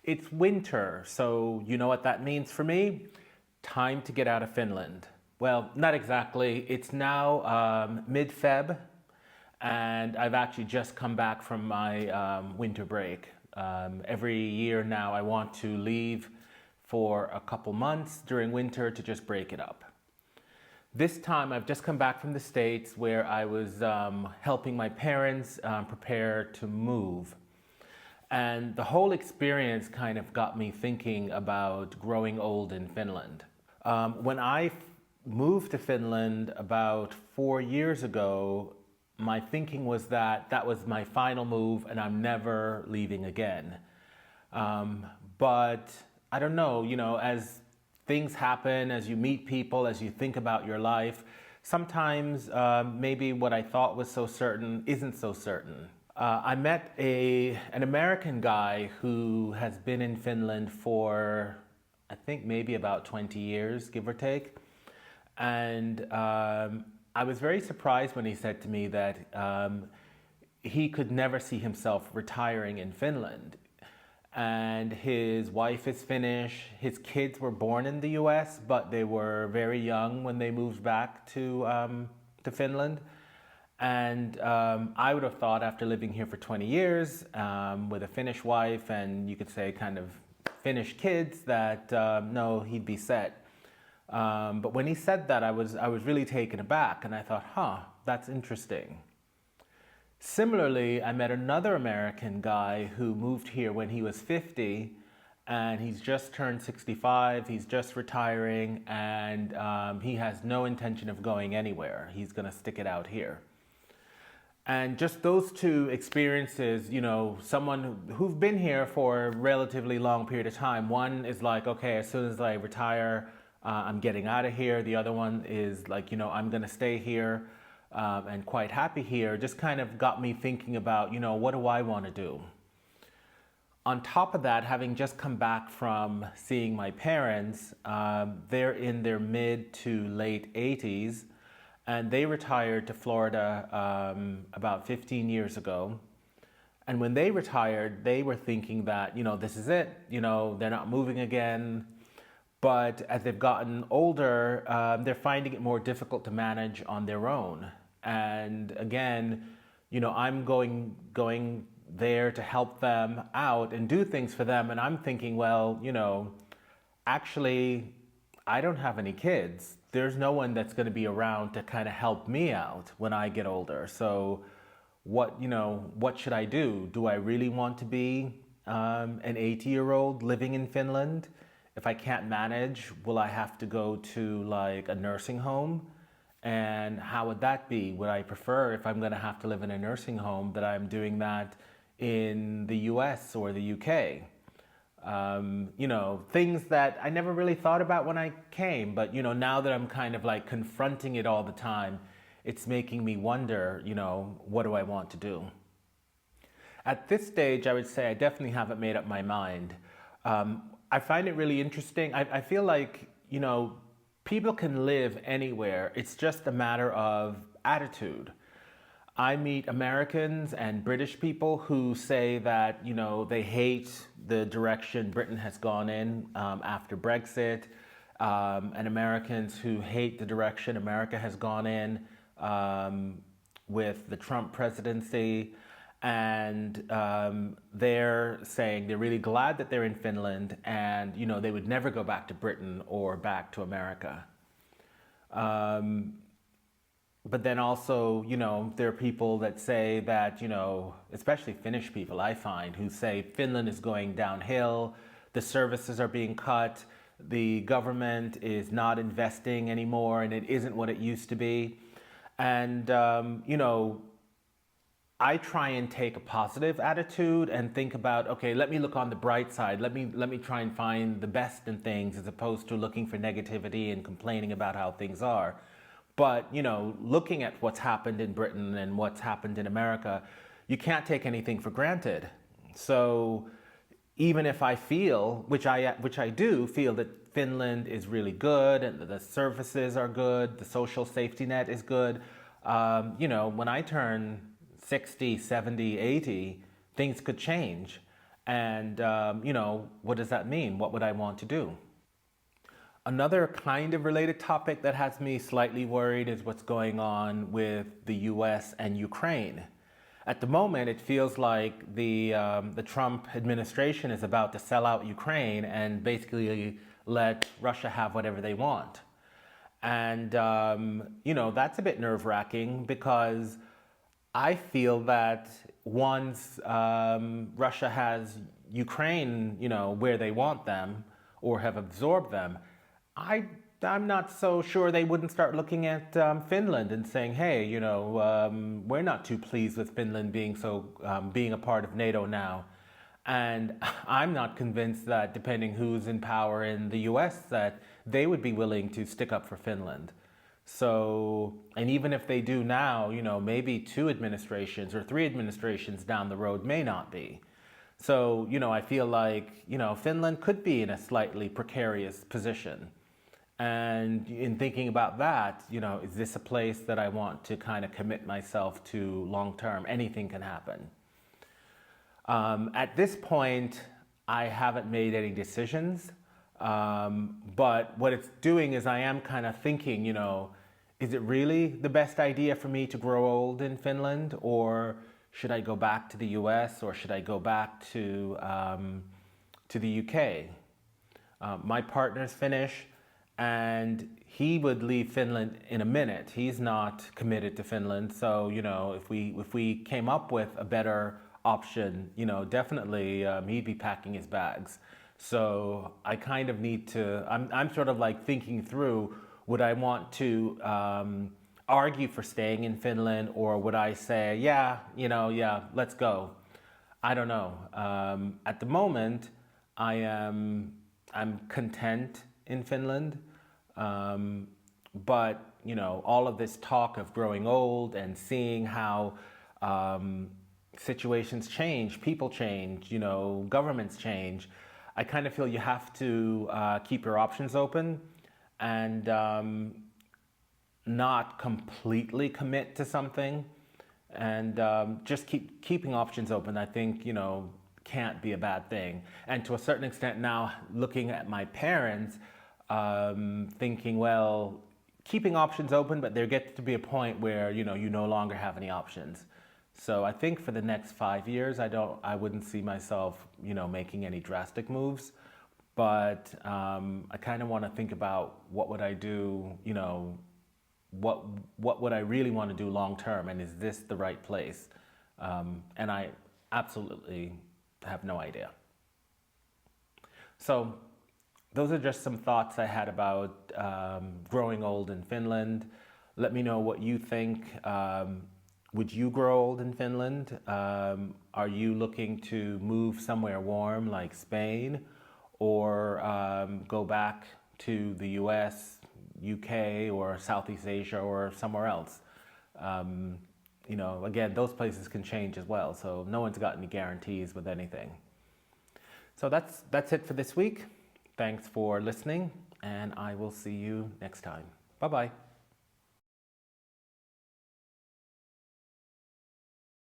It's winter, so you know what that means for me? Time to get out of Finland. Well, not exactly. It's now mid-Feb, and I've actually just come back from my winter break. Every year now I want to leave for a couple months during winter to just break it up. This time I've just come back from the States where I was helping my parents prepare to move. And the whole experience kind of got me thinking about growing old in Finland. When I moved to Finland about 4 years ago, my thinking was that that was my final move and I'm never leaving again. But I don't know, as things happen, as you meet people, as you think about your life, sometimes maybe what I thought was so certain isn't so certain. I met an American guy who has been in Finland for, I think maybe about 20 years, give or take. And I was very surprised when he said to me that he could never see himself retiring in Finland. And his wife is Finnish. His kids were born in the US, but they were very young when they moved back to Finland. And I would have thought after living here for 20 years with a Finnish wife and you could say kind of Finnish kids that no, he'd be set. But when he said that, I was really taken aback and I thought, that's interesting. Similarly, I met another American guy who moved here when he was 50 and he's just turned 65, he's just retiring and he has no intention of going anywhere. He's gonna stick it out here. And just those two experiences, someone who've been here for a relatively long period of time. One is like, okay, as soon as I retire, I'm getting out of here. The other one is like, I'm gonna stay here and quite happy here. Just kind of got me thinking about, what do I wanna do? On top of that, having just come back from seeing my parents, they're in their mid to late 80s. And they retired to Florida about 15 years ago. And when they retired, they were thinking that, this is it, they're not moving again. But as they've gotten older, they're finding it more difficult to manage on their own. And again, I'm going there to help them out and do things for them. And I'm thinking, well, actually, I don't have any kids. There's no one that's going to be around to kind of help me out when I get older. So what should I do? Do I really want to be an 80-year-old living in Finland? If I can't manage, will I have to go to like a nursing home? And how would that be? Would I prefer, if I'm going to have to live in a nursing home, that I'm doing that in the US or the UK? Things that I never really thought about when I came, but now that I'm kind of like confronting it all the time, it's making me wonder, what do I want to do? At this stage, I would say I definitely haven't made up my mind. I find it really interesting. I feel like, people can live anywhere. It's just a matter of attitude. I meet Americans and British people who say that, they hate the direction Britain has gone in after Brexit, and Americans who hate the direction America has gone in with the Trump presidency. And they're saying they're really glad that they're in Finland and, they would never go back to Britain or back to America. But then also, there are people that say that, especially Finnish people, I find, who say Finland is going downhill, the services are being cut, the government is not investing anymore, and it isn't what it used to be. And, I try and take a positive attitude and think about, okay, let me look on the bright side. Let me try and find the best in things as opposed to looking for negativity and complaining about how things are. But, looking at what's happened in Britain and what's happened in America, you can't take anything for granted. So even if I feel, which I do feel, that Finland is really good and the services are good, the social safety net is good, when I turn 60, 70, 80, things could change. And, what does that mean? What would I want to do? Another kind of related topic that has me slightly worried is what's going on with the US and Ukraine. At the moment, it feels like the Trump administration is about to sell out Ukraine and basically let Russia have whatever they want. And, that's a bit nerve-wracking because I feel that once Russia has Ukraine, where they want them or have absorbed them, I'm not so sure they wouldn't start looking at Finland and saying, hey, we're not too pleased with Finland being a part of NATO now. And I'm not convinced that depending who's in power in the US, that they would be willing to stick up for Finland. So, and even if they do now, maybe 2 administrations or 3 administrations down the road may not be. So, I feel like, Finland could be in a slightly precarious position. And in thinking about that, is this a place that I want to kind of commit myself to long term? Anything can happen. At this point, I haven't made any decisions. But what it's doing is I am kind of thinking, is it really the best idea for me to grow old in Finland? Or should I go back to the US, or should I go back to the UK? My partner's Finnish, and he would leave Finland in a minute. He's not committed to Finland. So, if we came up with a better option, definitely he'd be packing his bags. So I kind of need to, I'm sort of like thinking through, would I want to argue for staying in Finland, or would I say, yeah, let's go? I don't know. At the moment, I'm content in Finland. But, all of this talk of growing old and seeing how situations change, people change, governments change, I kind of feel you have to keep your options open and not completely commit to something, and just keeping options open, I think, can't be a bad thing. And to a certain extent now, looking at my parents, thinking, well, keeping options open, but there gets to be a point where, you no longer have any options. So I think for the next 5 years, I wouldn't see myself, making any drastic moves, but I kind of want to think about what would I do, what would I really want to do long term, and is this the right place? And I absolutely have no idea. So those are just some thoughts I had about growing old in Finland. Let me know what you think. Would you grow old in Finland? Are you looking to move somewhere warm like Spain, or go back to the US, UK, or Southeast Asia, or somewhere else? Again, those places can change as well, so no one's got any guarantees with anything. So that's it for this week. Thanks for listening, and I will see you next time. Bye-bye.